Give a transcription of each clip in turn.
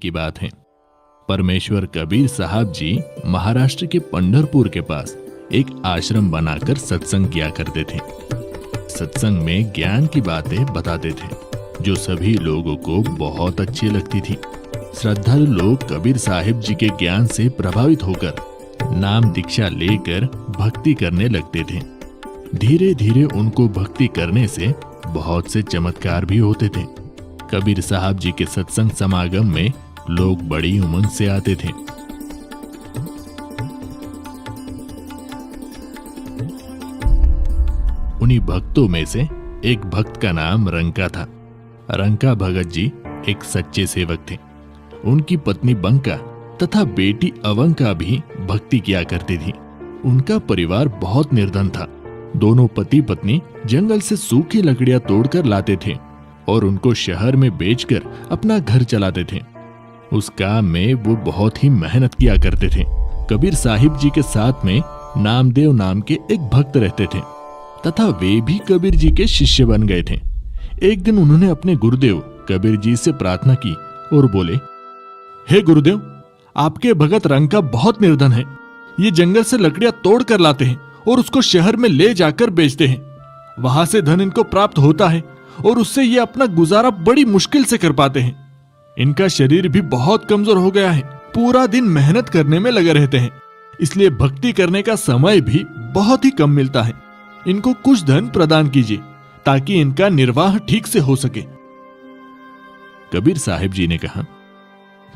की बात है। परमेश्वर कबीर साहब जी महाराष्ट्र के पंढरपुर के पास एक आश्रम बनाकर सत्संग किया करते थे। सत्संग में ज्ञान की बातें बताते थे जो सभी लोगों को बहुत अच्छी लगती थी। श्रद्धालु लोग कबीर साहिब जी के ज्ञान से प्रभावित होकर नाम दीक्षा लेकर भक्ति करने लगते थे। धीरे धीरे उनको भक्ति करने से बहुत से चमत्कार भी होते थे। कबीर साहब जी के सत्संग समागम में लोग बड़ी उमंग से आते थे। उन्हीं भक्तों में से एक भक्त का नाम रंका था। रंका भगत जी एक सच्चे सेवक थे। उनकी पत्नी बंका तथा बेटी अवंका भी भक्ति किया करती थी। उनका परिवार बहुत निर्धन था। दोनों पति पत्नी जंगल से सूखी लकड़ियां तोड़कर लाते थे और उनको शहर में बेचकर अपना घर चलाते थे। उस काम में वो बहुत ही मेहनत किया करते थे। कबीर साहिब जी के साथ में नामदेव नाम के एक भक्त रहते थे तथा वे भी कबीर जी के शिष्य बन गए थे। एक दिन उन्होंने अपने गुरुदेव कबीर जी से प्रार्थना की और बोले, हे गुरुदेव, आपके भगत रंका बहुत निर्धन है। ये जंगल से लकड़ियां तोड़ कर लाते हैं और उसको शहर में ले जाकर बेचते हैं। वहां से धन इनको प्राप्त होता है और उससे ये अपना गुजारा बड़ी मुश्किल से कर पाते हैं। इनका शरीर भी बहुत कमजोर हो गया है। पूरा दिन मेहनत करने में लगे रहते हैं, इसलिए भक्ति करने का समय भी बहुत ही कम मिलता है। इनको कुछ धन प्रदान कीजिए ताकि इनका निर्वाह ठीक से हो सके। कबीर साहिब जी ने कहा,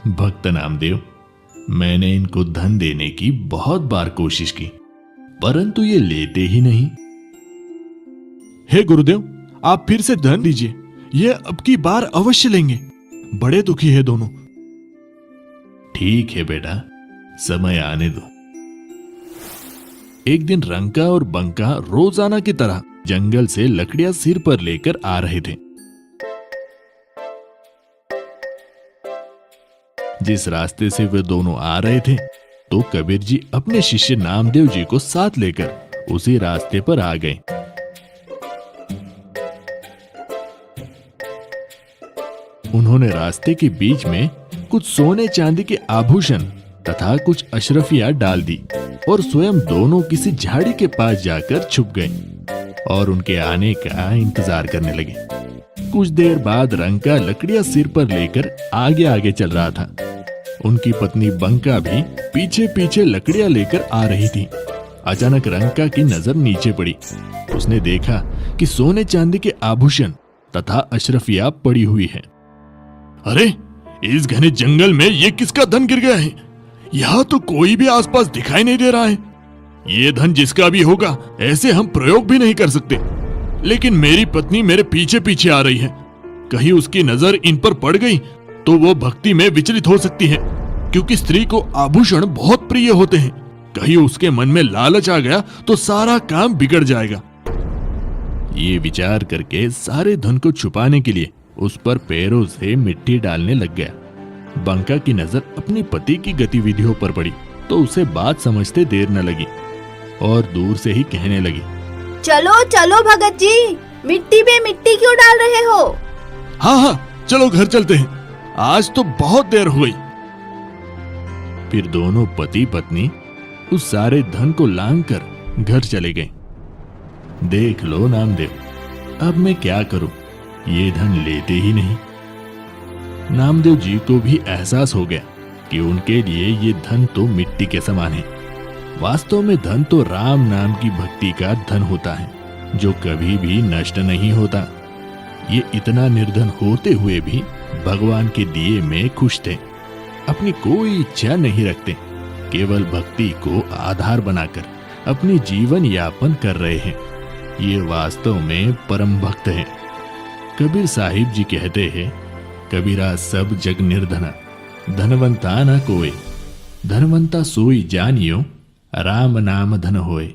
भक्त नामदेव, मैंने इनको धन देने की बहुत बार कोशिश की, परंतु ये लेते ही नहीं। हे गुरुदेव, आप फिर से धन दीजिए, ये अब की बार अवश्य लेंगे। बड़े दुखी है दोनों। ठीक है बेटा, समय आने दो। एक दिन रंका और बंका रोजाना की तरह जंगल से लकड़ियां सिर पर लेकर आ रहे थे। जिस रास्ते से वे दोनों आ रहे थे तो कबीर जी अपने शिष्य नामदेव जी को साथ लेकर उसी रास्ते पर आ गए। उन्होंने रास्ते के बीच में कुछ सोने चांदी के आभूषण तथा कुछ अशरफियां डाल दी और स्वयं दोनों किसी झाड़ी के पास जाकर छुप गए और उनके आने का इंतजार करने लगे। कुछ देर बाद रंका लकड़ियां सिर पर लेकर आगे आगे चल रहा था। उनकी पत्नी बंका भी पीछे पीछे लकड़ियां लेकर आ रही थी। अचानक रंका की नजर नीचे पड़ी। उसने देखा कि सोने चांदी के आभूषण तथा अशरफियां पड़ी हुई है। अरे, इस घने जंगल में ये किसका धन गिर गया है? यहाँ तो कोई भी आसपास दिखाई नहीं दे रहा है। ये धन जिसका भी होगा, ऐसे हम प्रयोग भी नहीं कर सकते। लेकिन मेरी पत्नी मेरे पीछे पीछे आ रही है। कहीं उसकी नजर इन पर पड़ गई तो वो भक्ति में विचलित हो सकती है, क्योंकि स्त्री को आभूषण बहुत प्रिय होते हैं। कहीं उसके मन में लालच आ गया तो सारा काम बिगड़ जाएगा। ये विचार करके सारे धन को छुपाने के लिए उस पर पैरों से मिट्टी डालने लग गया। बंका की नजर अपने पति की गतिविधियों पर पड़ी तो उसे बात समझते देर न लगी और दूर से ही कहने लगी, चलो चलो भगत जी, मिट्टी पे मिट्टी क्यों डाल रहे हो? हाँ हाँ, चलो घर चलते हैं, आज तो बहुत देर हो गई। फिर दोनों पति पत्नी उस सारे धन को लांघकर घर चले गए। देख लो नामदेव, अब मैं क्या करूं, ये धन लेते ही नहीं। नामदेव जी को भी एहसास हो गया कि उनके लिए ये धन तो मिट्टी के समान है। वास्तव में धन तो राम नाम की भक्ति का धन होता है जो कभी भी नष्ट नहीं होता। ये इतना निर्धन होते हुए भी भगवान के दिए में खुश थे। अपनी कोई इच्छा नहीं रखते, केवल भक्ति को आधार बनाकर अपनी जीवन यापन कर रहे हैं। ये वास्तव में परम भक्त हैं। कबीर साहिब जी कहते हैं, कबीरा सब जग निर्धना, धनवंता न कोय, धनवंता सोई जानियो, राम नाम धन होए।